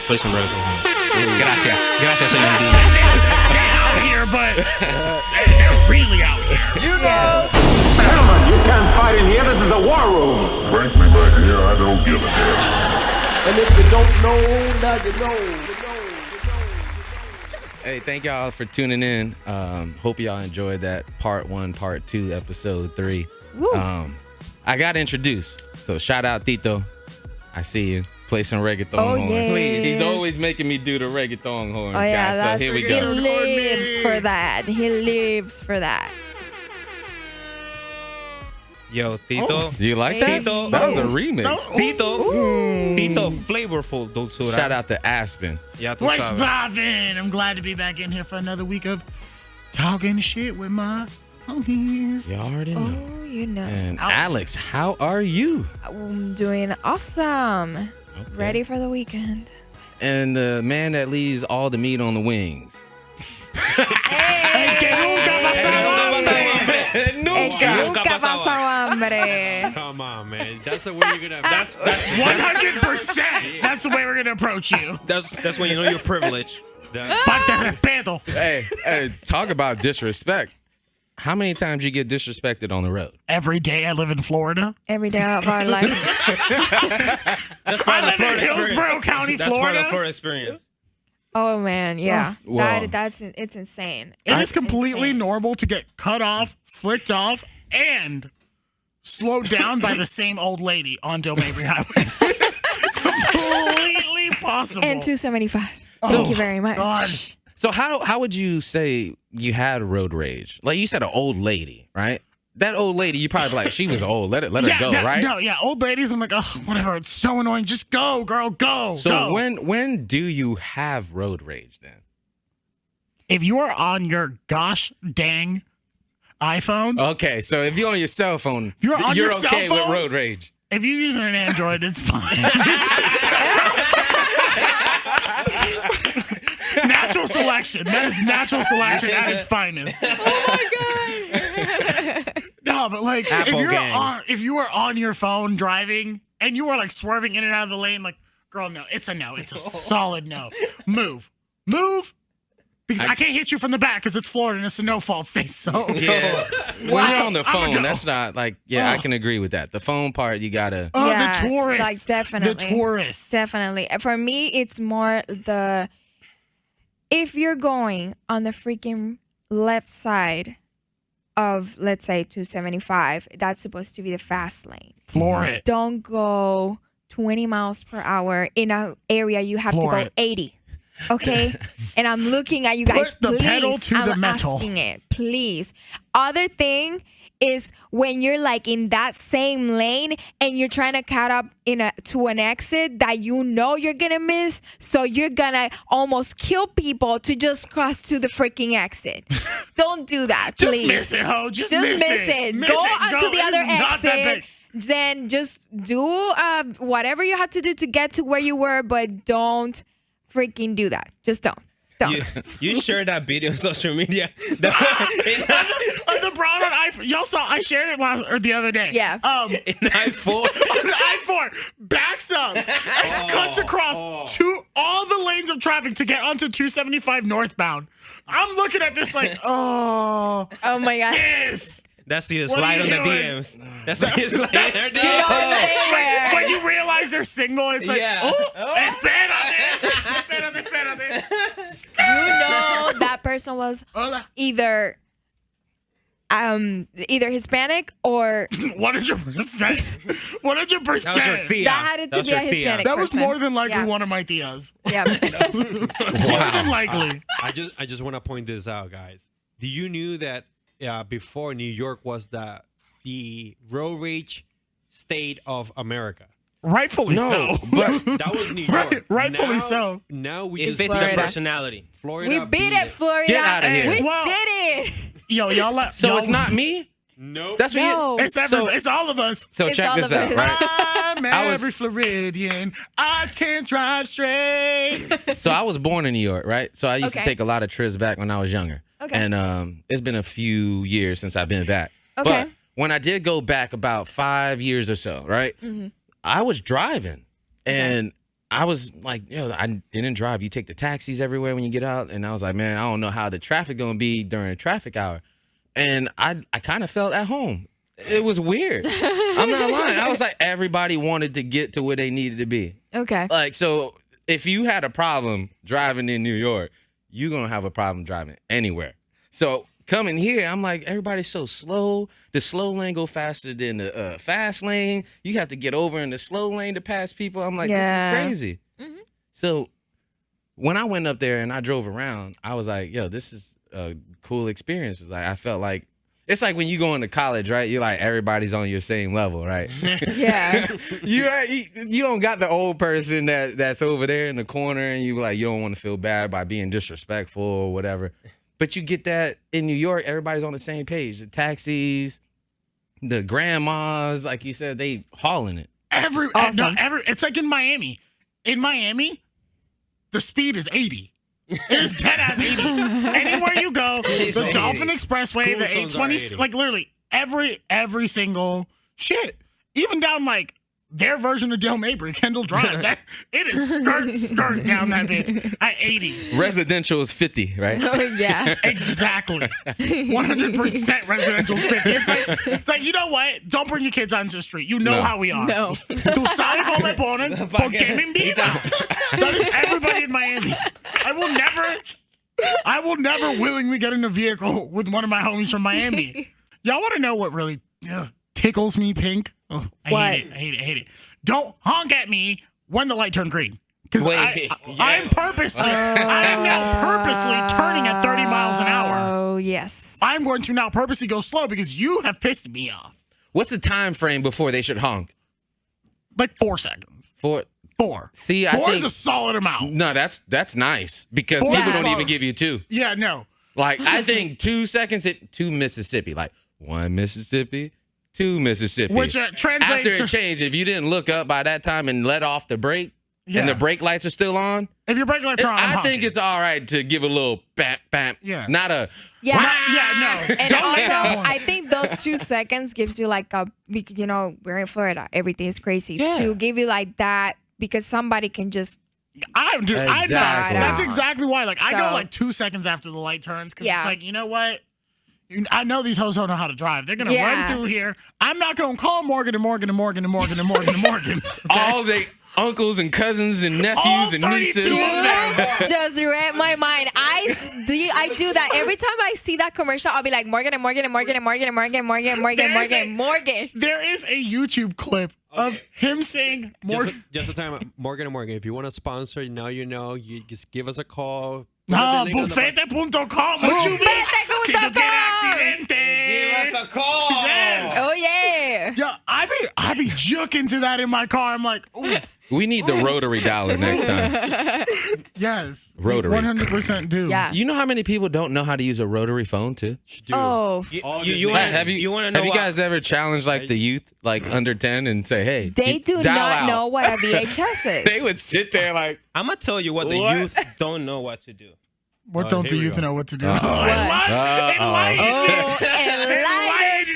Play some reggaeton. Gracias, señor DJ. They're out here, but they're really out here. You know. Gentlemen, you can't fight in here. This is the war room. Frankly, my dear, I don't give a damn. And if you don't know, now you know. Hey, thank y'all for tuning in. Hope y'all enjoyed that part 1, part 2, episode 3. I got introduced, so shout out Tito. I see you. Play some reggaeton horns. Yes. Please. He's always making me do the reggaeton horns, yeah, guys. So here we he go. lives for that. He lives for that. Yo, Tito. Do you like that? Tito. That was a remix. Tito, flavorful dulzura. Shout out to Aspen. Ya tú What's sabes. poppin'? I'm glad to be back in here for another week of talking shit with my homies. You already know. Oh, you know. And Alex, how are you? I'm doing awesome. Okay. Ready for the weekend. And the man that leaves all the meat on the wings. El que nunca pasaba hambre. El que nunca pasaba hambre. Come on, man. That's the way you're gonna. That's 100%. That's the way we're gonna approach you. that's when you know you're privileged. Falta de respeto. Hey, talk about disrespect. How many times you get disrespected on the road? Every day I live in Florida. Every day of our lives. That's I live in Hillsborough County, That's part of Florida. the Florida experience. Oh man, yeah. Whoa. It's insane. It It's is completely insane. normal to get cut off, flicked off, and slowed down by the same old lady on Del Mabry Highway. It's completely possible. And 275. Thank you very much. God. So how would you say you had road rage? Like you said, an old lady, right? That old lady, you probably be like, she was old. Let her go, right? No, yeah, old ladies. I'm like, oh, whatever. It's so annoying. Just go, girl, go. So go. when do you have road rage then? If you are on your gosh dang iPhone, Okay, so if you're on your cell phone, You're on your cell okay with phone? road rage. if you're using an Android, it's fine. Natural selection. That is natural selection at its finest. Oh my god. No, but like Apple gang. if you are on your phone driving and you are like swerving in and out of the lane, like, girl, no, it's a no. It's a solid no. Move. Because I can't hit you from the back because it's Florida and it's a no fault state. So Yeah. When you're on the I'm a phone, go. that's not like, I can agree with that. The phone part, you gotta. Oh, Yeah, the tourist. like, definitely. The tourist. Definitely. For me, it's more if you're going on the freaking left side of, let's say, 275, that's supposed to be the fast lane. Floor it. Don't go 20 miles per hour in an area you have Floor to it. go 80. Okay? And I'm looking at you guys. Put the please, pedal to I'm the metal. asking it. Please. Other thing is when you're like in that same lane and you're trying to cut up to an exit that you know you're gonna miss, so you're gonna almost kill people to just cross to the freaking exit. Don't do that, please. Just miss it, ho. Just miss it. Miss Go it. onto the It other is not that exit. big. Then just do whatever you have to do to get to where you were, but don't freaking do that. Just don't. You shared that video on social media. On the broad on iPhone. Y'all saw I shared it the other day. Yeah. In I-4. On the I-4, backs up, and cuts across all the lanes of traffic to get onto 275 northbound. I'm looking at this like, oh my God. sis. That's you What are slide on you the doing? DMs. That's how you slide on their You know DMs. they were. When you realize their signal, it's like, Yeah. espérate. You know that person was Hola. either Hispanic or 100%. 100%. That was your tia. that had to was be a your tia. Hispanic That was person. more than likely Yeah. one of my tias. Yeah. More than likely. I just want to point this out, guys. Do you knew that before New York was the road rage state of America? Rightfully so. but That was New York. Rightfully Now- so. Now we It just fits the Florida. personality. Florida We beat it, Florida. Get outta here. We Well- did it. Yo, y'all let. so y'all, it's not me? Nope. That's what No. you. It's everybody. It's all of us. So It's check all this of out, us. right? I'm I was- every Floridian. I can't drive straight. So I was born in New York, right? So I used to Okay. take a lot of trips back when I was younger. Okay. And it's been a few years since I've been back. Okay. But when I did go back about 5 years or so, right? Mm-hmm. I was driving. And I was like, I didn't drive. You take the taxis everywhere when you get out. And I was like, man, I don't know how the traffic going to be during traffic hour. And I kind of felt at home. It was weird. I'm not lying. I was like, everybody wanted to get to where they needed to be. Okay. Like, so if you had a problem driving in New York, you're going to have a problem driving anywhere. So coming here, I'm like, everybody's so slow. The slow lane go faster than the fast lane. You have to get over in the slow lane to pass people. I'm like, This is crazy. Mm-hmm. So when I went up there and I drove around, I was like, yo, this is a cool experience. It's like, I felt like, it's like when you go into college, right? You're like, everybody's on your same level, right? Yeah. You don't got the old person that's over there in the corner and you don't want to feel bad by being disrespectful or whatever. But you get that in New York, everybody's on the same page. The taxis, the grandmas, like you said, they hauling it. It's like in Miami. In Miami, the speed is 80. It is dead as 80. Anywhere you go, the Dolphin Expressway, the 820, like literally every single shit. Even down like their version of Del Mabry, Kendall Drive. It is skirt down that bitch at 80. Residential is 50, right? Oh, yeah. Exactly. 100% residential is 50. It's like, you know what? Don't bring your kids onto the street. You know how we are. No. Tú sabes cómo me ponen porque me invitan. That is everybody in Miami. I will never willingly get in a vehicle with one of my homies from Miami. Y'all want to know what really tickles me pink? Oh, I hate it. Don't honk at me when the light turned green. Because I'm now purposely turning at 30 miles an hour. Oh, yes. I'm going to now purposely go slow because you have pissed me off. What's the time frame before they should honk? Like 4 seconds. 4. See, I Four think is a solid amount. No, that's nice because 4 people is don't solid. even give you 2. Yeah, no. Like I think 2 seconds, 2 Mississippi, like 1 Mississippi, 2 Mississippi. Which translates after to it changed, if you didn't look up by that time and let off the brake, and the brake lights are still on, if your brake lights are on, I think it's all right to give a little bam, bam. Yeah. Not a Yeah. no. And also, I think those 2 seconds gives you like we're in Florida. Everything is crazy. Yeah. To give you like that because somebody can just. I know. Exactly. That's exactly why. Like, I go So- like 2 seconds after the light turns because Yeah. it's like, you know what? I know these hoes don't know how to drive. They're gonna run through here. I'm not gonna call Morgan and Morgan and Morgan and Morgan and Morgan and Morgan. all the uncles and cousins and nephews All and 32 nieces. of them. Just read my mind. I do that every time I see that commercial. I'll be like Morgan and Morgan and Morgan and Morgan and Morgan and Morgan and Morgan and Morgan and Morgan. There is a YouTube clip of him saying Morgan. Just a time, Morgan and Morgan. If you want to sponsor, now you know. You just give us a call. No, bufete.com. What you mean? Si tú tienes accidente. Give us a call. Yes. Oh yeah. Yeah, I be juking to that in my car. I'm like, ooh, We need the rotary dialer next time. yes. Rotary. 100% do. Yeah. You know how many people don't know how to use a rotary phone too? Oh, Have you guys ever challenged like the youth, like under 10, and say, "Hey, they do dial not out." know what a VHS is. They would sit there like, I'm gonna tell you what the What? youth don't know what to do. What don't the here we youth go. know what to do? What? Enlighten. Oh, enlighten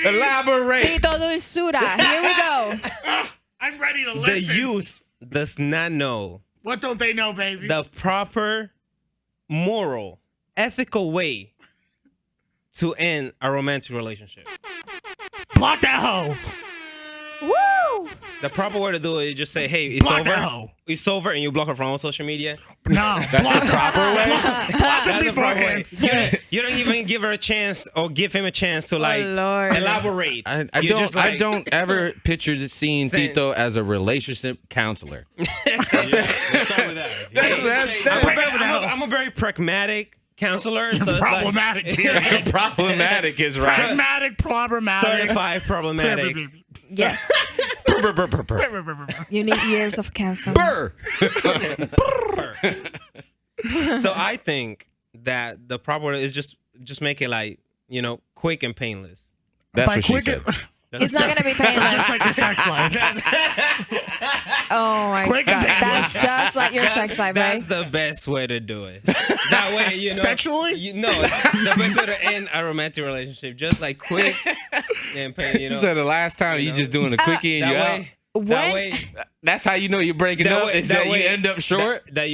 us. elaborate. Tito Dulzura. Here we go. I'm ready to The listen. youth does not know What don't they know, baby? the proper, moral, ethical way to end a romantic relationship. Block that hoe. Woo! The proper way to do it is just say, "Hey, it's Block that over. hoe. It's over," and you block her from all social media. No. That's the proper way. Block him That's the proper way. beforehand. You don't even give her a chance or give him a chance to like Lord. elaborate. I You don't. just, I like- don't ever picture seeing Send- Tito as a relationship counselor. Let's start with that. I'm a very pragmatic counselor. So it's Problematic. Like, Problematic is right. Pragmatic, problematic. certified problematic. Yes. You need years of counseling. Burr. So I think that the proper is just make it like, quick and painless. That's By what she quick said. It's not gonna be painless. Just like your sex life. Oh my Quick and god, painless. that's just like your sex life, right? That's the best way to do it. That way, Sexually? No, the best way to end a romantic relationship, just like quick and painless. So the last time you just doing a quickie and That you out. way, That way, That's how you know you're breaking up. Is that you end up short? That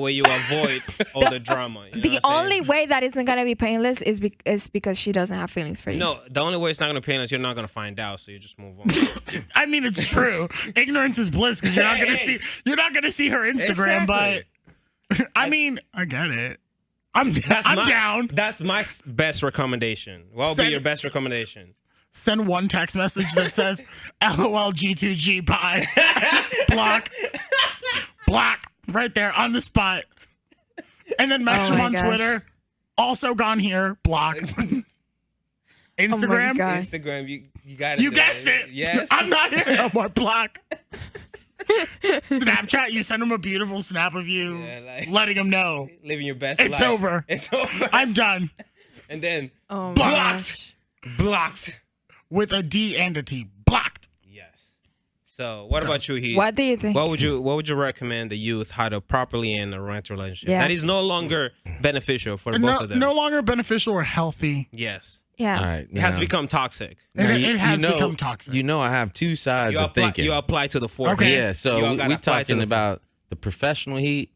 way you avoid all the drama. You know The what I'm only saying? way that isn't gonna be painless is because she doesn't have feelings for you. No, the only way it's not gonna be painless, you're not gonna find out, so you just move on. I mean, it's true. Ignorance is bliss because you're not gonna see her Instagram. Exactly. But I mean, I get it. I'm down. That's my best recommendation. What would be your best recommendation? Send one text message that says LOL G2G bye. Block right there on the spot. And then message him on Twitter. Also gone here. Block. Instagram. Instagram. You got it. You guessed it. Yes. I'm not here no more. Block. Snapchat. You send him a beautiful snap of you, letting him know living your best. It's life. over. It's over. I'm done. And then blocked. Blocked. With a D and a T. Blocked. Yes. So, what about you, Heath? What do you think? What would you recommend the youth how to properly end a romantic relationship Yeah. that is no longer beneficial for both of them? No longer beneficial or healthy. Yes. Yeah. All right. It has become toxic. It has become toxic. You know, I have two sides of thinking. You apply to the forehead. Okay. Yeah, so we talking about the professional Heat.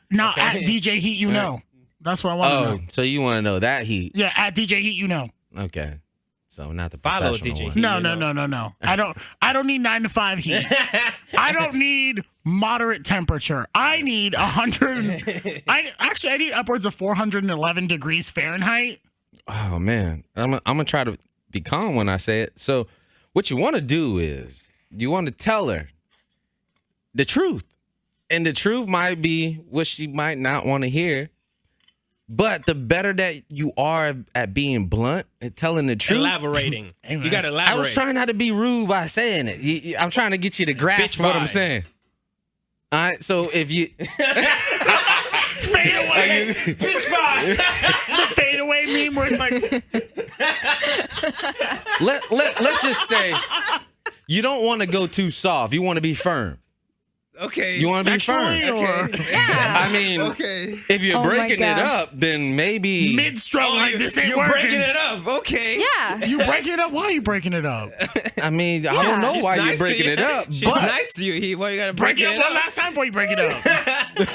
Not at DJ Heat, you know. That's what I want to know. So you want to know that Heat? Yeah, at DJ Heat, you know. Okay. So not the Follow professional DJ one. Heat. No. I don't need 9 to 5 heat. I don't need moderate temperature. I need 100. I need upwards of 411 degrees Fahrenheit. Oh man, I'm gonna try to be calm when I say it. So what you want to do is you want to tell her the truth, and the truth might be what she might not want to hear. But the better that you are at being blunt and telling the truth, elaborating. You got to elaborate. I was trying not to be rude by saying it. I'm trying to get you to grasp what I'm saying. All right, so if you fade away, bitch vibe. the fade away meme where it's like, let's just say you don't want to go too soft. You want to be firm. Okay. You want to be firm. Yeah. I mean, if you're Oh my breaking it God. up, then maybe mid-stroke like this ain't you're working. breaking it up. Okay. Yeah. You breaking it up? Why are you breaking it up? I mean, I don't know She's why nice you're to breaking you. it up. She's But nice to you. Why you got to break Break it it up up? one last time before you break it up.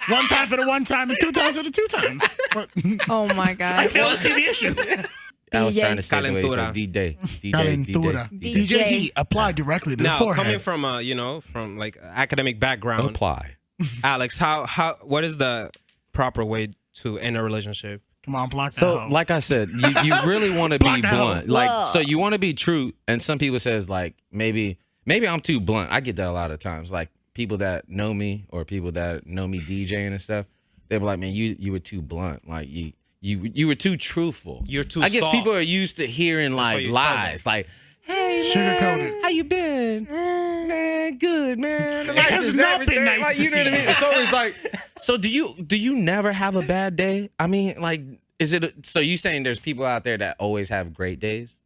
One time for the one time and 2 times for the 2 times. But Oh my I God. fail to see the issue. I was DJ. trying to say the way it's like Calentura. D-Day. Calentura. DJ Heat applied directly to the Now, forehead. coming from from like academic background, Apply. Alex, what is the proper way to end a relationship? Come on, block that So, hoe. like I said, you really want to be Block that hoe. blunt. Like, so you want to be true. And some people says like maybe I'm too blunt. I get that a lot of times. Like people that know me or people that know me DJing and stuff, they be like, man, you were too blunt. Like you were too truthful. You're too I guess soft. people are used to hearing why like you lies. Like, hey, Sugar-coated. how you been? Man, good, man. Life has is not been everything. nice Like, to you know what I see mean? It's always like, so do you never have a bad day? I mean, like, is it so you saying there's people out there that always have great days?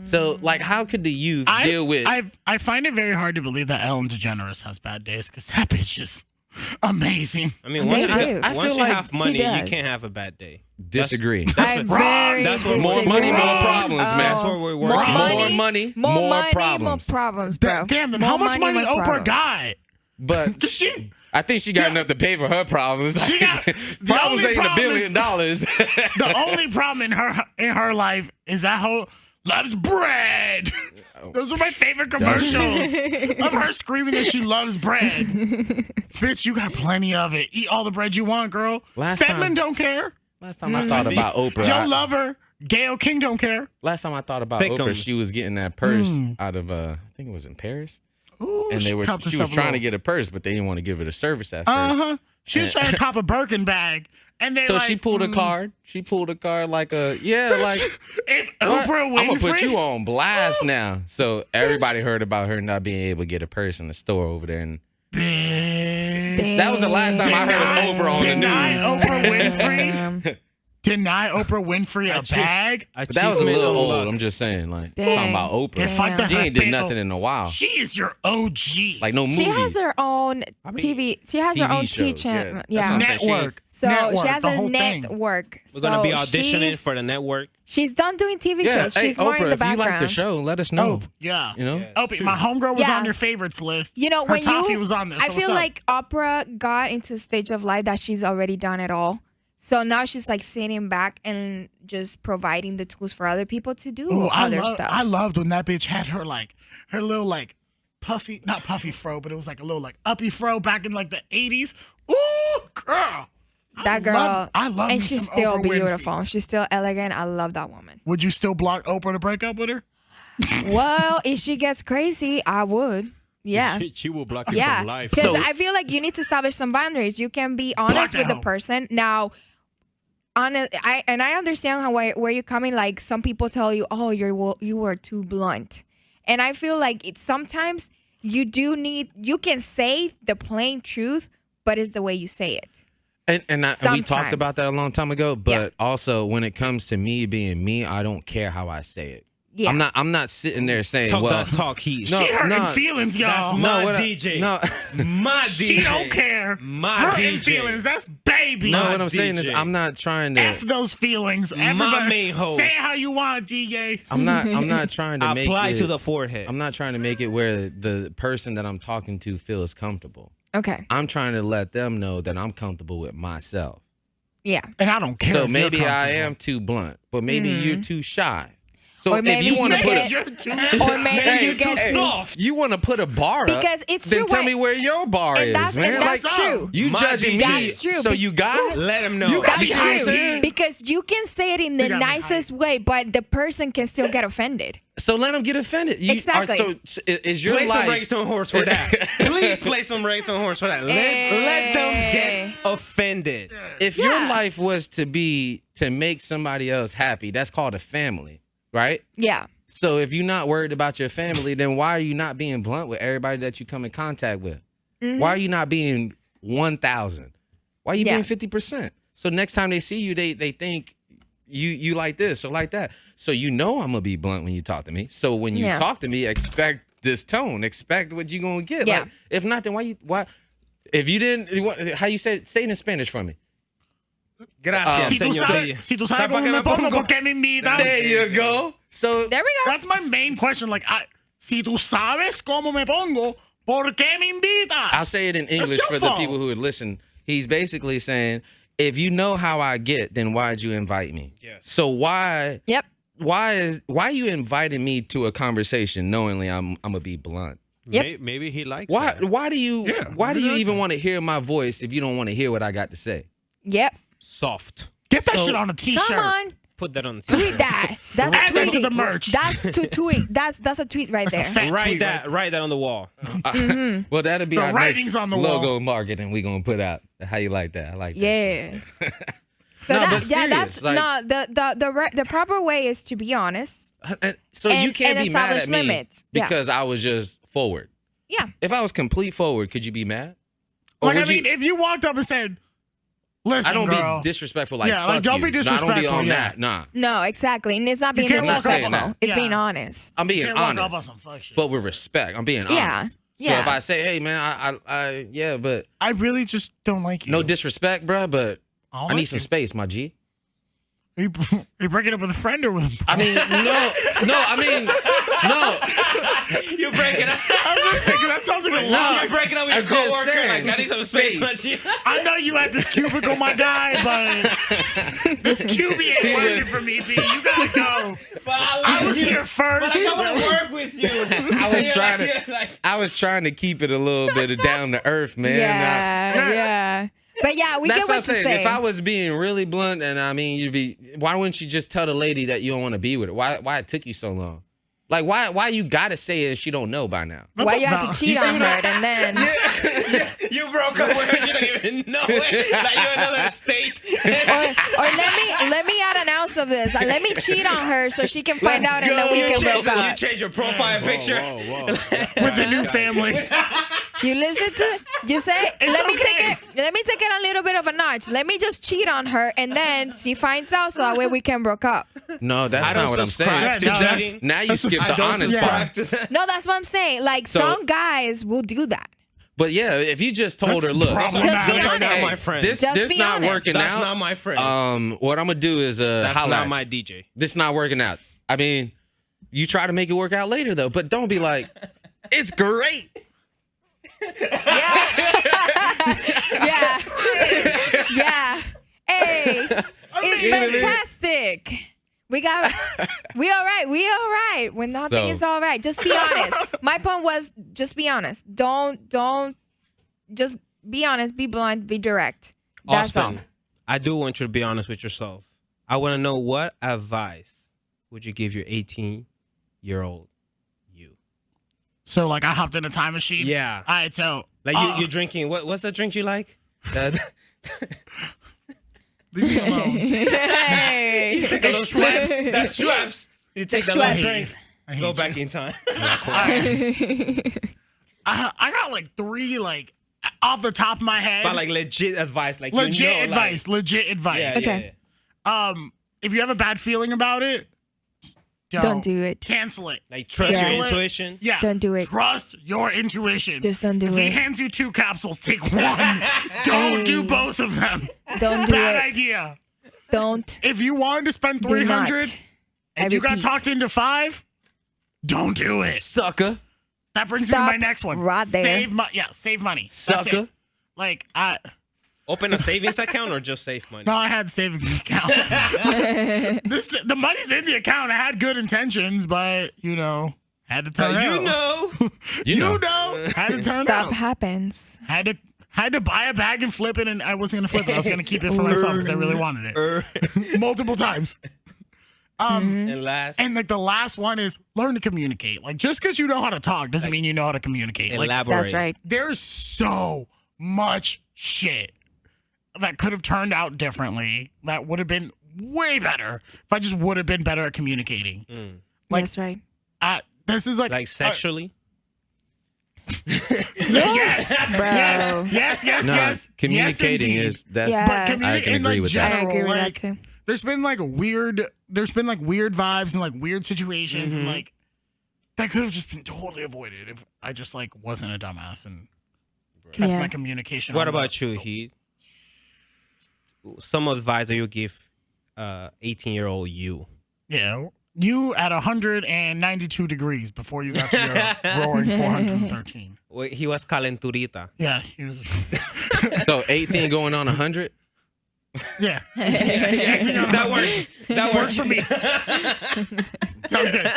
So like, how could the youth deal with? I find it very hard to believe that Ellen DeGeneres has bad days because that bitch is amazing. I mean, They once do. you, I once feel you like have money, she you does. can't have a bad day. Disagree. I very that's what More disagree. money, more problems, man. That's what we're working More on. money, more problems. more problems, bro. Damn, then More how much money more Oprah problems. got? But She, I think she got enough to pay for her problems. She got- the problems only ain't $1 problem billion. the only problem in her life is that hoe loves bread. Those are my favorite commercials of her screaming that she loves bread. Bitch, you got plenty of it. Eat all the bread you want, girl. Last Stedman time- don't care. Last time I thought about Oprah, Your lover, Gayle King don't care. last time I thought about Oprah, Thickums. she was getting that purse out of I think it was in Paris, Ooh, and she she copped was herself a trying to little- get a purse, but they didn't want to give it a service at first. Uh-huh. She was trying to cop a Birkin bag. And they So like, she pulled a card. She pulled a card like a like. if What? Oprah Winfrey. I'm gonna put you on blast now. So everybody heard about her not being able to get a purse in the store over there, and Bitch. that was the last time I heard of Oprah on the Deny news. Oprah Winfrey. deny Oprah Winfrey a bag. But that was a little old. I'm just saying, like, Dang. talking about Oprah. Que falta She ain't did respeto. nothing in a while. She is your OG. Like, no movies. She has her own TV. She has her TV own shows, channel. yeah. That's what I'm Yeah. saying. Network. So Network, she has the a whole thing. network. We're gonna be So auditioning she's- for the network. She's done doing TV Yeah, shows. hey, She's more Oprah, in the if you background. like the show, let us know. Yeah. You know? Opie, my homegirl was Yeah. on your favorites list. You know, Her when toffee was on there. I so feel what's up? like Oprah got into a stage of life that she's already done it all. So now she's like sitting back and just providing the tools for other people to do Ooh, other stuff. I loved when that bitch had her little like puffy, not puffy fro, but it was like a little like uppy fro back in like the 80s. Ooh, girl. that girl, I love me and she's some still Oprah Winfrey. beautiful. She's still elegant. I love that woman. Would you still block Oprah to break up with her? Well, if she gets crazy, I would. Yeah. She will block you Yeah, from life. because So- I feel like you need to establish some boundaries. You can be honest that with the hoe. person. Now, I understand where you're coming. Like some people tell you, "Oh, you were too blunt," and I feel like it's sometimes you can say the plain truth, but it's the way you say it. And we Sometimes. talked about that a long time ago, but Yeah. also when it comes to me being me, I don't care how I say it. Yeah. I'm not sitting there saying, Talk well, that talk heat. No, She hurting no. feelings, y'all. That's my what I- DJ. no. My DJ. She don't care. My Hurting DJ. feelings. That's baby. No, My what I'm saying is DJ. I'm not trying to F those feelings. Everybody, main host. say it how you want, DA. I'm not trying to make Apply it, to the forehead. I'm not trying to make it where the person that I'm talking to feels comfortable. Okay. I'm trying to let them know that I'm comfortable with myself. Yeah. And I don't care. So if maybe you're I comfortable. am too blunt, but maybe you're too shy. So Or if maybe you want to you put get- a You're too. Or maybe Hey, you get hey, too. you want to put a bar up, Because it's then true tell what- me where your bar And is, that's- man. and that's Like, true. You My judging me, That's true. so you got it? Let him know. You got That's You see what I'm true. saying? Because you can say it in the You got me nicest way, but the person can still get offended. So let them get offended. Exactly. So is your Play some life? reggaeton horse for that. Please play some reggaeton horse for that. Let them get offended. If your life was to make somebody else happy, that's called a family, right? Yeah. So if you're not worried about your family, then why are you not being blunt with everybody that you come in contact with? Why are you not being 1,000? Why are you Yeah. being 50%? So next time they see you, they think you like this or like that. So you know I'm gonna be blunt when you talk to me. So when you Yeah. talk to me, expect this tone. Expect what you're gonna get. Yeah. Like, if not, then why? If you didn't, how you say it in Spanish for me? Gracias, Si tú señor. sabes, si tú sabes ¿Sabes pa' cómo qué me me pongo, pongo? ¿por qué me invitas? There you go. So There we go. That's my main question. Like, si tú sabes cómo me pongo, ¿por qué me invitas? I'll say it in That's English your for the fault. people who would listen. He's basically saying, if you know how I get, then why'd you invite me? Yes. So why Yep. are you inviting me to a conversation knowingly I'm gonna be blunt? Yep. Maybe he likes Why that. why do you even want to hear my voice if you don't want to hear what I got to say? Yep. Soft. Get that So- shit on a t-shirt. Come on. Put that on. Tweet that. That's Add a that to tweet. the merch. That's to tweet. That's a tweet right That's a there. fat Write tweet that. right Write that on the wall. Well, that'll be The our writing's next on the logo wall. marketing we gonna put out. How you like that? I like that. Yeah. So No, that, but yeah, that's serious, like- the proper way is to be honest. So And- you can't and be mad at establish me limits. Yeah. because I was just forward. Yeah. If I was complete forward, could you be mad? Or Like, I would you- mean, if you walked up and said, listen, I don't girl. be disrespectful like Yeah, fuck like, don't you. be No, I don't be disrespectful, on yeah. that. Nah. No, exactly. And it's not being can't walk up disrespectful. on that. It's Yeah. being honest. I'm being Can't walk up on honest. some fuck shit. But with respect. I'm being Yeah. honest. So Yeah. if I say, hey man, I yeah, but I really just don't like you. no disrespect, bruh, but I don't I need like some you. space, my G. Are you breaking up with a friend or with a I mean, no. You break it up. I was just thinking, that sounds like a lie. You break it up with I'm your just coworker. saying, Like, I need some space. space. I know you at this cubicle, my guy, but this QB ain't working for me, B. You gotta go. But I was here first. I want to work with you. I was trying to keep it a little bit of down to earth, man. Yeah. But yeah, we That's get what I'm what you're saying. saying. If I was being really blunt, and I mean, why wouldn't you just tell the lady that you don't want to be with her? Why it took you so long? Like, why you gotta say it if she don't know by now? Why you have to No. cheat on her and then You broke up with her. You don't even know it. Like, you're in another state. or let me add an ounce of this. Let me cheat on her so she can find out and then we can break You up. change your profile picture. with the new family. You listen to. You say, let me take it a little bit of a notch. Let me just cheat on her, and then she finds out, so that way we can break up. No, that's I not don't what I'm subscribe saying. to that. Now you skip I the don't honest subscribe part. to that. No, that's what I'm saying. Like So- some guys will do that. But yeah, if you just told her, look, Just be Those are not honest. my friends. this Just this be not honest. working That's out. not my friends. What I'm gonna do is That's holla not at my you. DJ. This not working out. I mean, you try to make it work out later though, but don't be like, it's great. Yeah. Yeah. Hey, it's fantastic. We all right. When nothing So- is all right, just be honest. My point was just be honest. Don't just be honest, be blunt, be direct. That's all. Austin, I do want you to be honest with yourself. I want to know, what advice would you give your 18-year-old you? So like I hopped in a time machine. Yeah. All right. So Like you're drinking, what's that drink you like? leave me alone. Hey. Take a little Schweppes. That's Schweppes. You take that little Schweppes. drink, I hate go you. back in time. I got like 3 like off the top of my head. But like legit advice, like legit you know, advice. Legit advice. Like, Okay. If you have a bad feeling about it, Don't do it. Cancel it. Like trust Yeah. your intuition. Yeah. Don't do it. Trust your intuition. Just don't do if he it. hands you 2 capsules, take one. Don't do both of them. Don't do Bad it. idea. Don't. If you wanted to spend Do 300 not. and I you got repeat. talked into 5, don't do it. Sucker. That brings me Stop to my next one. right there. Save money. Yeah, save money. That's Sucker. it. Like Open a savings account or just save money? no, I had savings account. The money's in the account. I had good intentions, but had to turn out. You know. Had to turn Stuff out. happens. Had to buy a bag and flip it, and I wasn't gonna flip it. I was gonna keep it for myself because I really wanted it multiple times. And last, And like the last one is learn to communicate. Like just because you know how to talk doesn't mean you know how to communicate. Like elaborate. That's right. there's so much shit that could have turned out differently. That would have been way better if I just would have been better at communicating. Like- That's right. This is Like sexually. yes, Bro. yes. No, Yes, communicating indeed. is that's. Yeah. But I communicate can in agree like with that. I general, agree with that like, too. there's been weird vibes and like weird situations and like that could have just been totally avoided if I just like wasn't a dumbass and kept Yeah. my communication. What on the- about you, Heath? Some advice that you give 18-year-old you. Yeah, you at 192 degrees before you got to your roaring 413. Well, he was calenturita. Yeah, he was. So 18 going on 100. Yeah, That works. That works works. for me. Sounds good.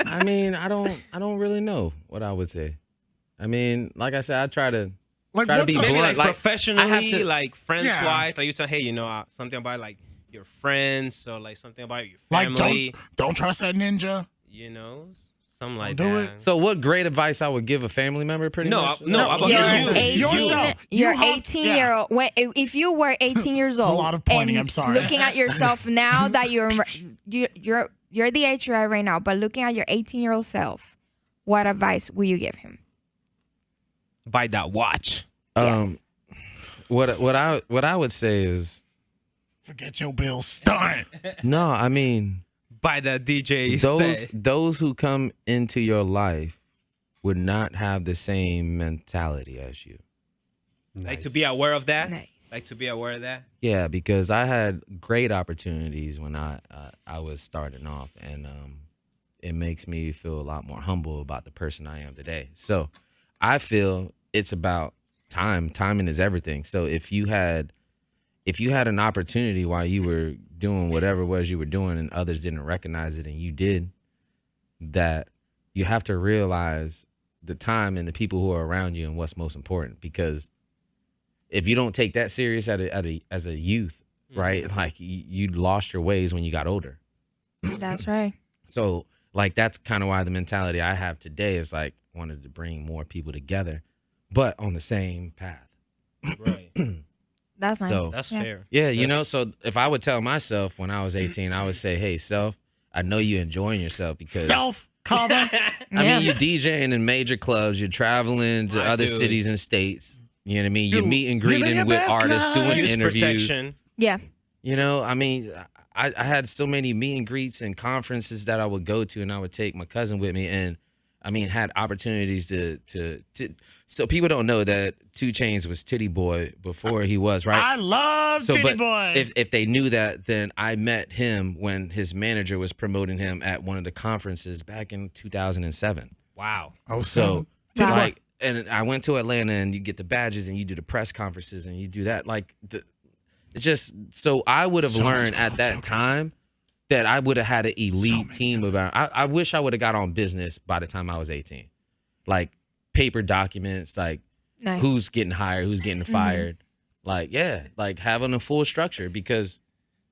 I mean, I don't really know what I would say. I mean, like I said, I try to Like Try to what's be up? Maybe blunt. like Like, professionally, I have to- like friends Yeah. wise, like you say, hey, something about like your friends or like something about your Like family, don't trust that ninja. something like do that. it. So, what great advice I would give a family member? Pretty No, much. no, about You're you. 18. Yourself. You're You have- 18-year-old. If you were 18 years a old, lot of pointing, and I'm sorry. looking at yourself now that you're the age you're at right now, but looking at your 18-year-old self, what advice will you give him? Buy that watch. Yes. What I would say is Forget your bill. Stunt. no. I mean, Buy that DJ. those who come into your life would not have the same mentality as you. Like to be aware of that. Nice. Like to be aware of that. Yeah, because I had great opportunities when I was starting off, and it makes me feel a lot more humble about the person I am today. So I feel it's about time. Timing is everything. So if you had an opportunity while you were doing whatever it was you were doing and others didn't recognize it and you did, that you have to realize the time and the people who are around you and what's most important. Because if you don't take that serious as a youth, right, like you lost your ways when you got older. That's right. So like that's kind of why the mentality I have today is like wanted to bring more people together, but on the same path. Right. That's nice. So- That's Yeah. fair. Yeah, so if I would tell myself when I was 18, I would say, hey, self, I know you're enjoying yourself because Self comma. I mean, you're DJing in major clubs. You're traveling to other dude. cities and states. You know what I mean? You're meet and living greeting your with best artists, doing life. Use interviews. protection. Yeah. You know, I mean, I had so many meet and greets and conferences that I would go to, and I would take my cousin with me, and I mean, had opportunities to. So people don't know that 2 Chainz was Titty Boy before he was, right? I love Titty but Boy. If they knew that, then I met him when his manager was promoting him at one of the conferences back in 2007. Wow. oh, So Wow. like, and I went to Atlanta, and you get the badges, and you do the press conferences, and you do that. Like, it's just so I would have So much learned at that tokens. time that I would have had an elite many team about. I wish I would have got on business by the time I was 18, like paper documents, like Nice. who's getting hired, who's getting fired, like like having a full structure, because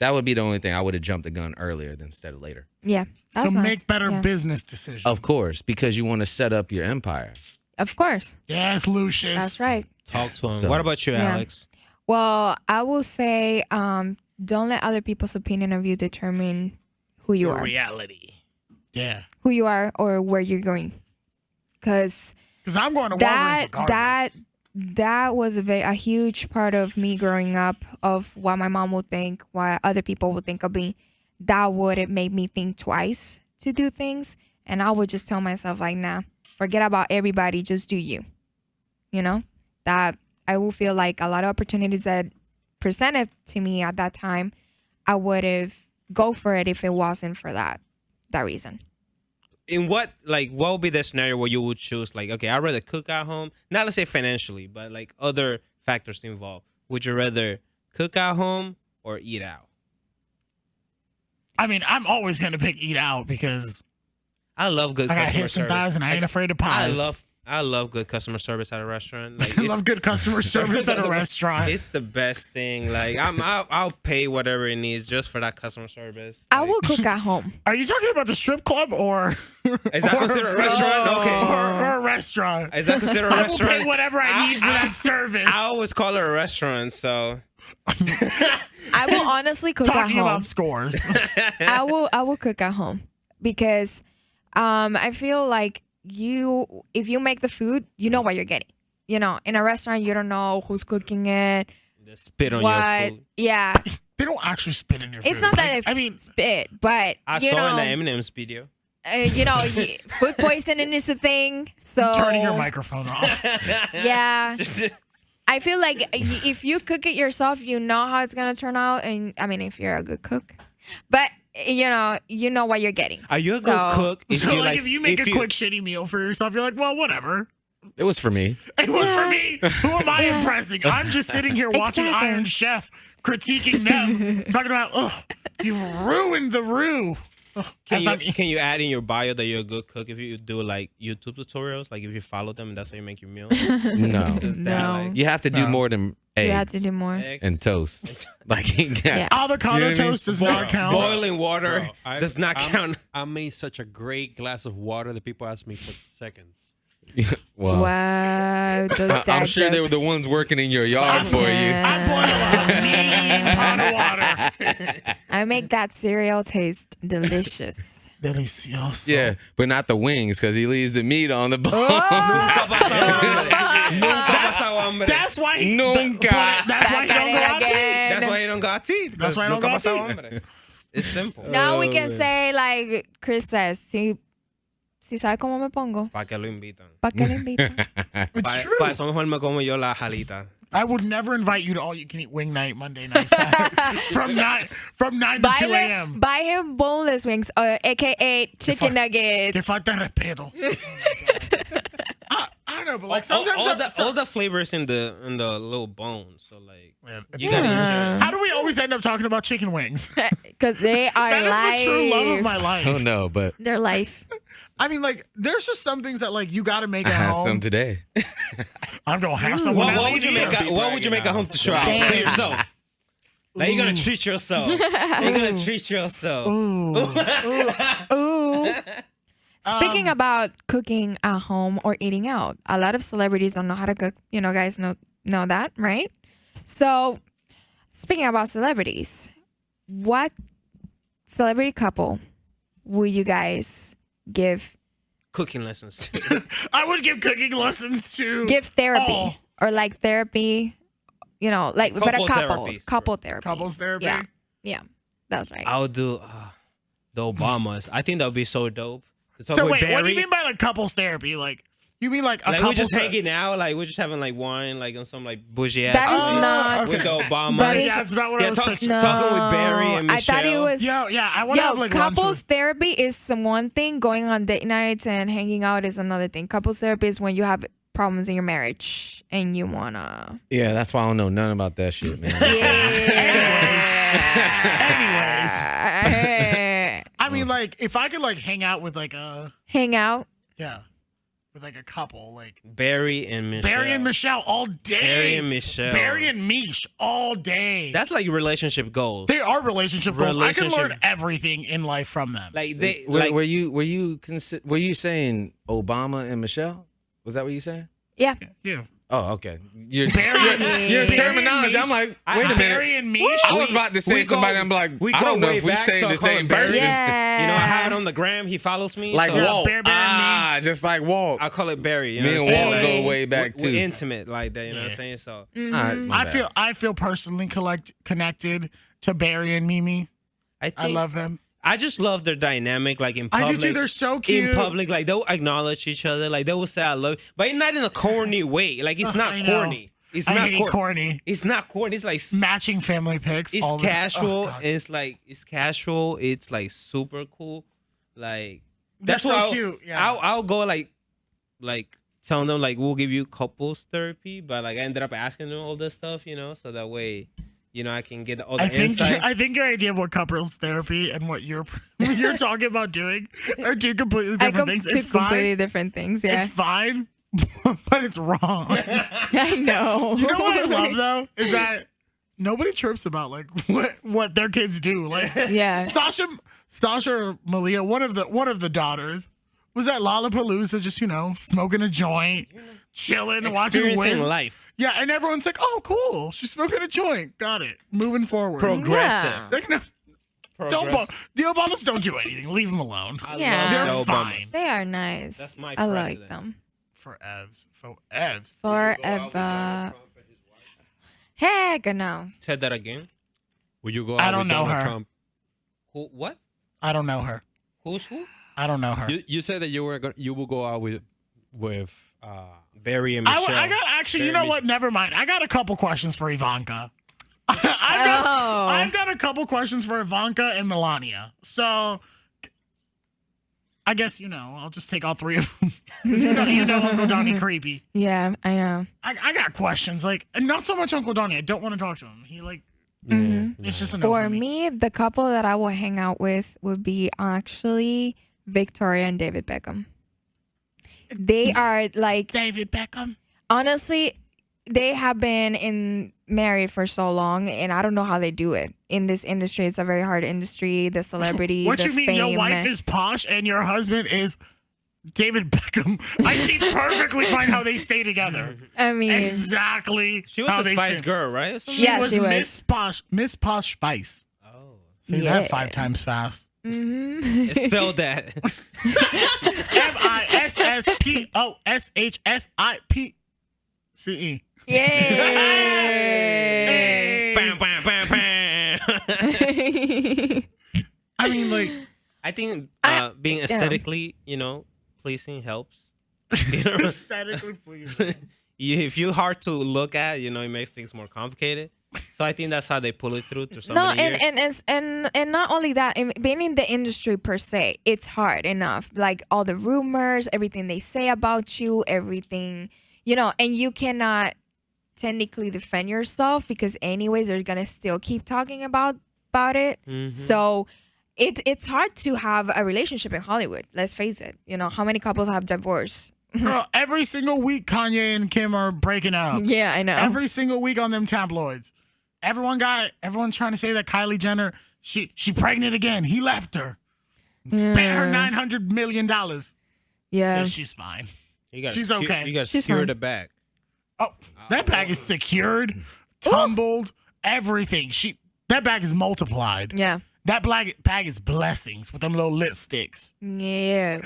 that would be the only thing I would have jumped the gun earlier than instead of later. Yeah. so That's nice. make better Yeah. business decisions. Of course, because you want to set up your empire. Of course. Yes, Lucius. That's right. Talk to him. So- What about you, Yeah. Alex? Well, I will say, don't let other people's opinion of you determine who you Your are, reality. Yeah. or where you're going. Because Because I'm going to Walgreens that regardless. that was a huge part of me growing up, of what my mom would think, what other people would think of me. That would have made me think twice to do things, and I would just tell myself like, nah, forget about everybody, just do you. You know, that I will feel like a lot of opportunities that presented to me at that time, I would have go for it if it wasn't for that reason. In what would be the scenario where you would choose, like, okay, I'd rather cook at home, not let's say financially, but like other factors involved. Would you rather cook at home or eat out? I mean, I'm always going to pick eat out because I love good I got customer hips and service. thighs and I ain't afraid of pies. I love good customer service at a restaurant. Like, I love good customer service at a restaurant. It's the best thing. Like, I'll pay whatever it needs just for that customer service. I Like, will cook at home. Are you talking about the strip club or Is that considered a restaurant? Okay. or a restaurant? Is that considered a I will restaurant? pay whatever I need for that service. I always call it a restaurant. So I will honestly cook at Talking home. about scores. I will cook at home because I feel like if you make the food, you know what you're getting. You know, in a restaurant, you don't know who's cooking it. just spit on what? your food. Yeah, They don't actually spit in your food. it's not that Like, they I mean, spit, but I you saw know, in the Eminem's video. Food poisoning is a thing. So turning your microphone off. Yeah, I feel like if you cook it yourself, you know how it's gonna turn out. And I mean, if you're a good cook, but you know what you're getting. Are you a good So- cook? So like, if you make a quick shitty meal for yourself, you're like, well, whatever. It was for me. It was for me. Who am I impressing? I'm just sitting here watching Exactly. Iron Chef, critiquing them, talking about, oh, you've ruined the roux. Ugh, as I'm Can you add in your bio that you're a good cook if you do like YouTube tutorials? Like if you follow them and that's how you make your meal? No. Does that, No. like, You have to do more than eggs You have to do more. eggs? and toast. Like, Yeah. avocado You know what I mean? toast does not count. Boiling water Bro, I- does not I'm- count. I made such a great glass of water that people ask me for seconds. well, Wow, those I'm dad sure they were the jokes. ones working in your yard for you. I boil a mean pot of water. I make that cereal taste delicious. Delicioso. Yeah, but not the wings because he leaves the meat on the bone. Nunca pasado hambre. That's why he, Nunca. That's why he don't go out to eat. That's why you don't got teeth. That's why I don't Nunca got pasado teeth. hambre. It's simple. Now we can say like Chris says, si sabe cómo me pongo, ¿Para qué lo invitan? ¿pa' qué le invitan? It's true. Para eso mejor me como yo la jalita. I would never invite you to all you can eat wing night Monday night from 9 to 2 a.m. Buy him boneless wings, aka chicken nuggets. Que falta de respeto. I don't know, but like sometimes all the flavors in the little bones. So like Man, you gotta enjoy. how do we always end up talking about chicken wings? Because they are That is life. the true love of my life. Oh no, but Their life. I mean, like, there's just some things that like you got to make I at had home. some today. I'm gonna have some. What, when I what leave would you here. make? What would you make at home to show out Damn. to yourself? Like you're gonna treat yourself. You're gonna treat yourself. Speaking about cooking at home or eating out, a lot of celebrities don't know how to cook. You know, guys know that, right? So, speaking about celebrities, what celebrity couple will you guys give cooking lessons. I would give cooking lessons to Give therapy all. or like therapy, you know, like but a Couple couples, therapies. couple therapy. Couples therapy? Yeah, yeah, that's right. I'll do the Obamas. I think that would be so dope. To talk So with wait, what do you Barry. mean by like couples therapy? Like you mean like a Like couple? we're just hanging out, like we're just having like wine, like on some like bougie ass That is place not- with the Obamas. That is- Yeah, that's not what I was picturing. No, talking with Barry and I Michelle. thought it was. Yo, yeah, I want to have like lunch couples with- therapy is some one thing. Going on date nights and hanging out is another thing. Couples therapy is when you have problems in your marriage and you wanna. Yeah, that's why I don't know nothing about that shit, man. Anyways, I mean, like if I could like hang out with like a Hang out. with like a couple, like Barry and Michelle. Barry and Michelle all day. Barry and Michelle. Barry and Mish all day. That's like relationship goals. They are relationship goals. I can learn Relationship- everything in life from them. Like they Were, like were you saying Obama and Michelle? Was that what you saying? Yeah. yeah. Oh, okay. Your Barry terminology. I'm like, wait a minute. Barry and Mish. I was about to say we go- somebody. I'm like, we I go don't know way if we back, saying so I the call same him Barry. person. Yeah. you know, I have it on the gram. He follows me. Like so Walt. Bear, Bear, and me. Just like Walt. I call it Barry. You Me know and what I'm Walt saying? go way back We're too. intimate like that. You know what I'm saying? So All right, my I bad. I feel personally connected to Barry and Mimi. I think I love them. I just love their dynamic, like in I do public. too. They're so cute. In public, like they'll acknowledge each other, like they will say "I love," you, but not in a corny way. Like it's not I know. corny. It's I not hate corny. It's not corny. It's like Matching family pics. it's all the time. casual. Oh, God. It's like it's casual. It's like super cool. Like They're that's so why I'll, cute, yeah. I'll go like telling them like we'll give you couples therapy, but like I ended up asking them all this stuff, you know, so that way, you know, I can get all the I think insight. I think your idea of what couples therapy and what you're talking about doing are two completely different things. It's completely fine. different things. Yeah. It's fine, but it's wrong. I know. You know what I love though is that nobody chirps about like what their kids do. Like Yeah. Sasha or Malia, one of the daughters, was at Lollapalooza, just smoking a joint, chilling, watching Experiencing Wiz. life, Yeah, and everyone's like, "Oh, cool, she's smoking a joint. Got it. Moving forward." progressive. Yeah. Like, no, the Obamas don't do anything. Leave them alone. I Yeah. love They're the Obama. fine. They are nice. That's my I like president. them. For Evs. Forever. Heck no. Said that again. Will you go I out don't with know Donald her. Trump? Who? What? I don't know her. Who's who? I don't know her. You said that you will go out with Barry and Michelle. I got actually. You Very know what? Never mind. I got a couple questions for Ivanka. Oh. I've got a couple questions for Ivanka and Melania. So I guess I'll just take all three of them. you know Uncle Donnie creepy. Yeah, I know. I got questions like, and not so much Uncle Donnie. I don't want to talk to him. He like, it's just a no For me, the couple that I will hang out with would be actually Victoria and David Beckham. They are like, David Beckham. honestly, they have been married for so long, and I don't know how they do it. In this industry, it's a very hard industry. The celebrity, What the you mean? fame. Your wife is posh and your husband is David Beckham. I see perfectly fine how they stay together. I mean, Exactly. She was how a they Spice stay. Girl, right? Yeah, she was. Miss Posh Spice. Oh, Say Yeah. that 5 times fast. spell that. MISSPOSHSIPCE. yay! Bam, bam, bam, bam. I mean, like, I think I- being aesthetically, pleasing helps. You know? aesthetically pleasing. If you're hard to look at, it makes things more complicated. So I think that's how they pull it through so No, many years. and not only that, being in the industry per se, it's hard enough. Like all the rumors, everything they say about you, everything, and you cannot technically defend yourself because anyways they're gonna still keep talking about it. So it's hard to have a relationship in Hollywood. Let's face it. How many couples have divorced? Girl, every single week, Kanye and Kim are breaking up. Yeah, I know. Every single week on them tabloids. Everyone's trying to say that Kylie Jenner, she pregnant again. He left her. Spent her $900 million. yeah. Says she's fine. She's okay. You got to She's secure fine. the bag. Oh, that bag is secured, tumbled, everything. That bag is multiplied. Yeah. That bag is blessings with them little lipsticks. Yeah.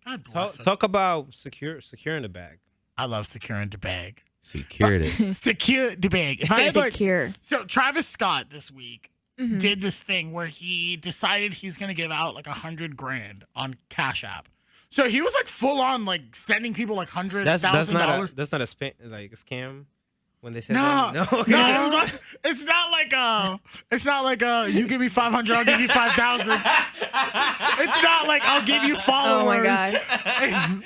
God God bless her. Talk about securing the bag. I love securing the bag. Secured it. Secure the bag. If I had, like, Secure. so Travis Scott this week did this thing where he decided he's gonna give out like $100,000 on Cash App. So he was like full on like sending people like That's $100,000. not a like a scam when they said No, that. no, it was like, it's not like you give me 500, I'll give you 5,000. It's not like I'll give you followers. Oh my God.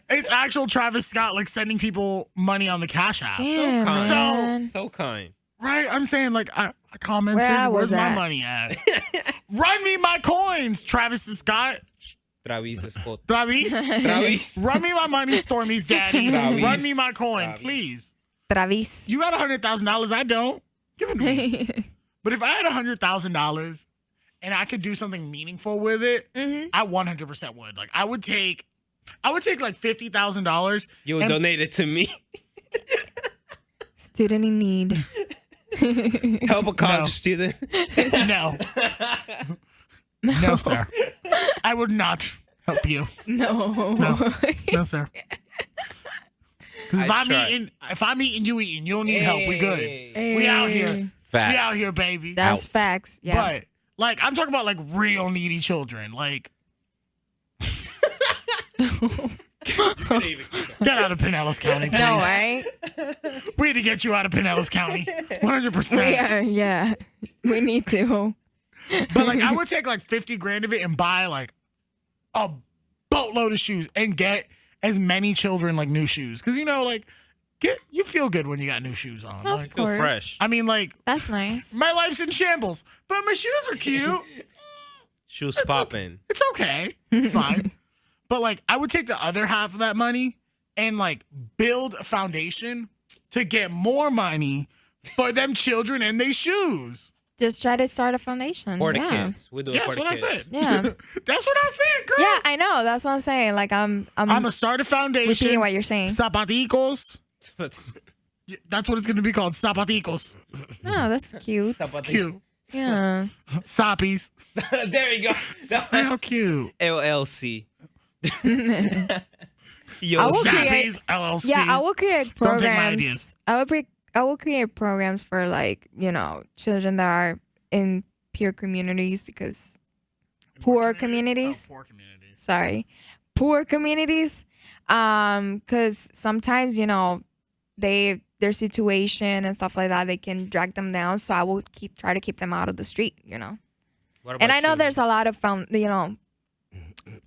It's actual Travis Scott like sending people money on the Cash App. Damn, man. So kind. Right, I'm saying like I commented, Where I where's was my at? money at? Run me my coins, Travis Scott. Travis Scott. Travis, Travis. run me my money, Stormy's daddy. Travis. Run me my coin, Travis. please. Travis. You got $100,000. I don't. Give it to me. But if I had $100,000 and I could do something meaningful with it, I 100% would. Like I would take like $50,000. You would donate it to me. Student in need. Help a college No. student. No. No, sir. I would not help you. No. No, sir. Because I if I'm eating, you eating. You don't need help. We good. We out here. Facts. We out here, baby. That's Out. facts. Yeah. But like I'm talking about like real needy children. Like get out of Pinellas County, please. no, right? We need to get you out of Pinellas County. 100%. Yeah. We need to. But like I would take like $50,000 of it and buy like a boatload of shoes and get as many children like new shoes. Cause you know, like you feel good when you got new shoes on. Of Like, Feel course. fresh. I mean, like That's nice. my life's in shambles, but my shoes are cute. Shoes popping. It's okay. It's fine. But like I would take the other half of that money and like build a foundation to get more money for them children and their shoes. Just try to start a foundation. For the yeah. kids. We do it Yeah, for that's the what I kids. said. Yeah. That's what I said, girl. Yeah, I know. That's what I'm saying. Like I'm I'ma start a foundation. repeating what you're saying. Zapaticos. Yeah, that's what it's gonna be called. Zapaticos. Oh, that's cute. It's cute. Yeah. Sappies. There you go. How cute. LLC. Yo, I will create. Zappies LLC. Yeah, I will create Don't take my ideas. programs. I will create programs for like children that are in poor communities because poor communities. Oh, poor communities. Sorry, poor communities. Because sometimes their situation and stuff like that, they can drag them down. So I will try to keep them out of the street. What And about I know you? there's a lot of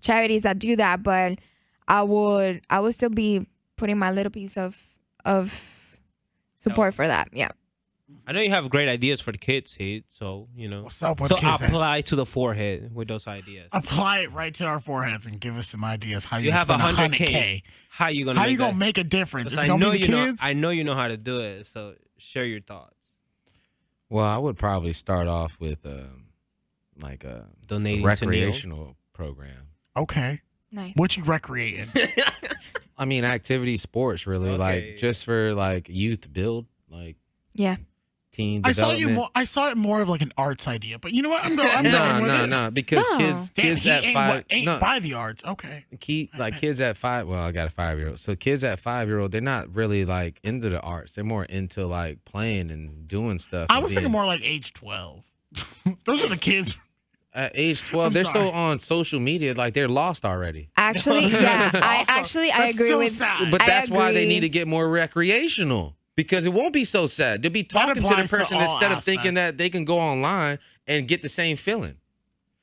charities that do that, but I would still be putting my little piece of support for that. Yeah. I know you have great ideas for the kids, Heath. So What's up with So kids? apply to the forehead with those ideas. Apply it right to our foreheads and give us some ideas. How You have spend 100K. How you gonna? How make you gonna that? make a difference? Because It's gonna be the know. kids. I know you know how to do it. So share your thoughts. Well, I would probably start off with like a Donating to recreational program. Okay. Nice. What you recreating? I mean, activity, sports, really, Okay. like just for like youth build, like Yeah. teen I saw development. I saw it more of like an arts idea, but you know what? I'm going with it. No, because No. kids Damn, he at ain't, five, ain't no, by the arts. Okay. kids at 5. Well, I got a 5-year-old, so kids at 5-year-old, they're not really like into the arts. They're more into like playing and doing stuff. I and was thinking being- more like age 12. Those are the kids. at age 12. I'm they're sorry. so on social media, like they're lost already. Actually, yeah. I Also, I that's agree so with. sad. But I that's why they agree. need to get more recreational because it won't be so sad. They'll be talking to the applies to person all instead of thinking aspects. that they can go online and get the same feeling.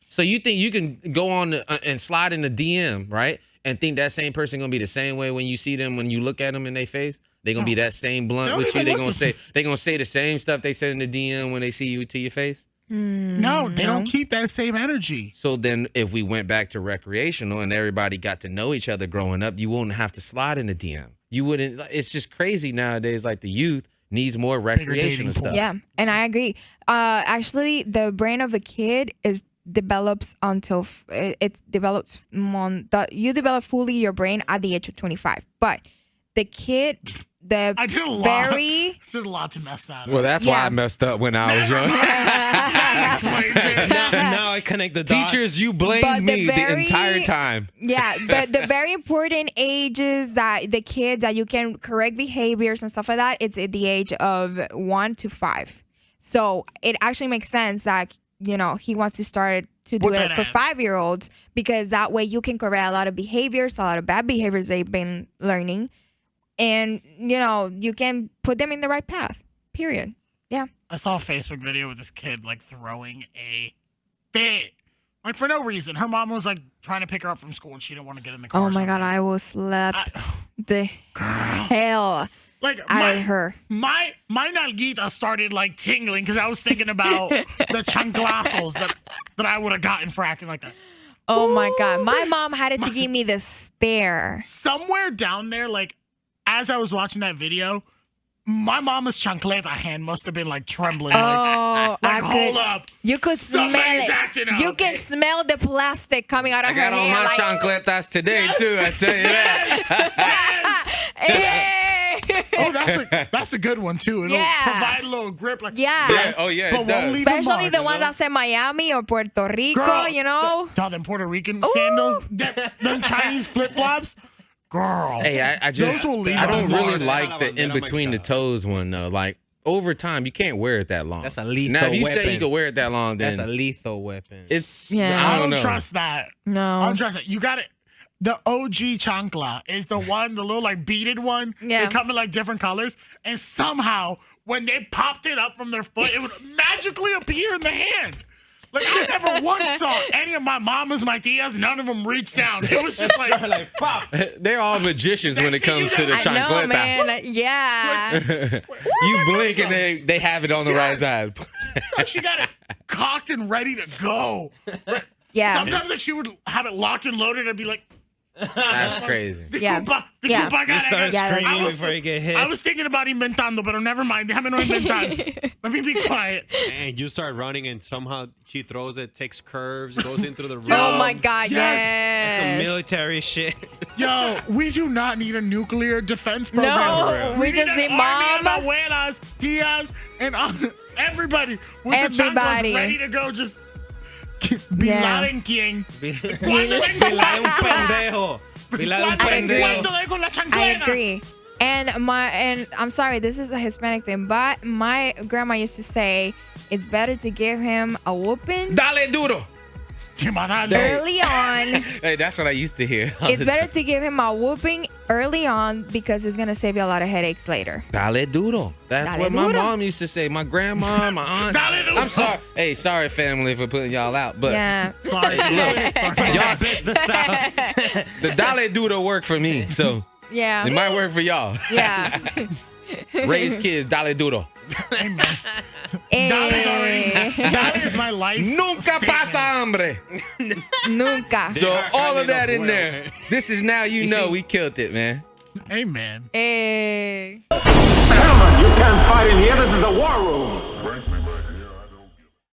So you think you can go on and slide in the DM, right? And think that same person gonna be the same way when you see them, when you look at them in their face. They gonna be that same blunt They don't with you. even They look gonna the say the same stuff they said in the DM when they see you to your face. No, they don't keep that same energy. So then if we went back to recreational and everybody got to know each other growing up, you wouldn't have to slide in the DM. You wouldn't. It's just crazy nowadays. Like the youth needs more recreational dating pool. stuff. Yeah, and I agree. Actually, the brain of a kid develops until it develops. You develop fully your brain at the age of 25, but the kid, I did a lot. very I did a lot to mess that up. Well, that's why Yeah. I messed up when I was young. That explains it. now I connect the dots. Teachers, you blamed But me the entire time. Yeah, but the very important ages that the kids that you can correct behaviors and stuff like that, it's at the age of 1 to 5. So it actually makes sense that, you know, he wants to start to do Put it that for ass. 5-year-olds because that way you can correct a lot of behaviors, a lot of bad behaviors they've been learning. And, you know, you can put them in the right path, period. Yeah. I saw a Facebook video with this kid like throwing a fit. Like for no reason. Her mom was like trying to pick her up from school and she didn't want to get in the car. Oh or my something. God, I will slap the hell Like out of her. My nalguita started like tingling because I was thinking about the chanclazos that I would have gotten for acting like that. Oh my God. My mom had to give me the stare. Somewhere down there, like as I was watching that video, my mama's chancleta hand must have been like trembling. Oh, like hold up. You could smell Somebody's it. acting up. You can smell the plastic coming out of I her got on hand. my like, chancletas today too. I tell you that. hey. Oh, that's a good one too. It'll Yeah. provide a little grip. Like Yeah. Yeah. Oh yeah. But It does. won't leave a Especially mark, the you ones know? that say Miami or Puerto Rico, Girl, you know? Y'all, them Puerto Rican sandals, them Chinese flip flops, girl. Hey, I just Those will leave I don't a really mark. like the in between the toes one though. Like over time, you can't wear it that long. That's a lethal Now, if you say weapon. you can wear it that long, then That's a lethal weapon. it's Yeah. I I don't know. trust that. No. I don't trust it. You got it. The OG chancla is the one, the little like beaded one. Yeah. They come in like different colors. And somehow, when they popped it up from their foot, it would magically appear in the hand. Like, I never once saw any of my mamas, my tias, none of them reached down. It was just like, like pop. They're all magicians when it comes to the I know, chancleta. man. Yeah. You blink and they have it on the right Yes. side. like she got it cocked and ready to go. Yeah. Sometimes like she would have it locked and loaded and be like, That's crazy. the Yeah. Koopa, the Yeah. Koopa got You it. start Yeah, that's- screaming I was- before you get hit. I was thinking about inventando, but never mind. Déjame no inventar. Let me be quiet. And you start running, and somehow she throws it, takes curves, goes into the room. Oh my God, Yes. yes. Some military shit. Yo, we do not need a nuclear defense program. No, we just need an army mom. of abuelas, tias, and everybody with the Everybody. chanclas ready to go. Just be Yeah. Laden quien. Bila ¿Cuándo vengo de un cuánto? pendejo. Bila de un ¿Cuándo pendejo. vengo con la I chancleta? agree. And I'm sorry, this is a Hispanic thing, but my grandma used to say it's better to give him a whooping Dale duro. Que madale. early on. Hey, that's what I used to hear. all It's the better time. to give him a whooping early on because it's gonna save you a lot of headaches later. Dale duro. That's Dale what my duro. mom used to say. My grandma, my aunt. Dale duro. I'm sorry. Hey, sorry, family, for putting y'all out. But Yeah. Sorry, look. y'all, Business out. the dale duro worked for me, so it Yeah. might work for y'all. Yeah. Raise kids, dale duro. Dale is already. Eh, Dale is my life. Nunca statement. pasa hambre. Nunca. So all of that in Bueno. there. This is now you know we killed it, man. Amen. Eh. Gentlemen, you can't fight in here. This is the war room.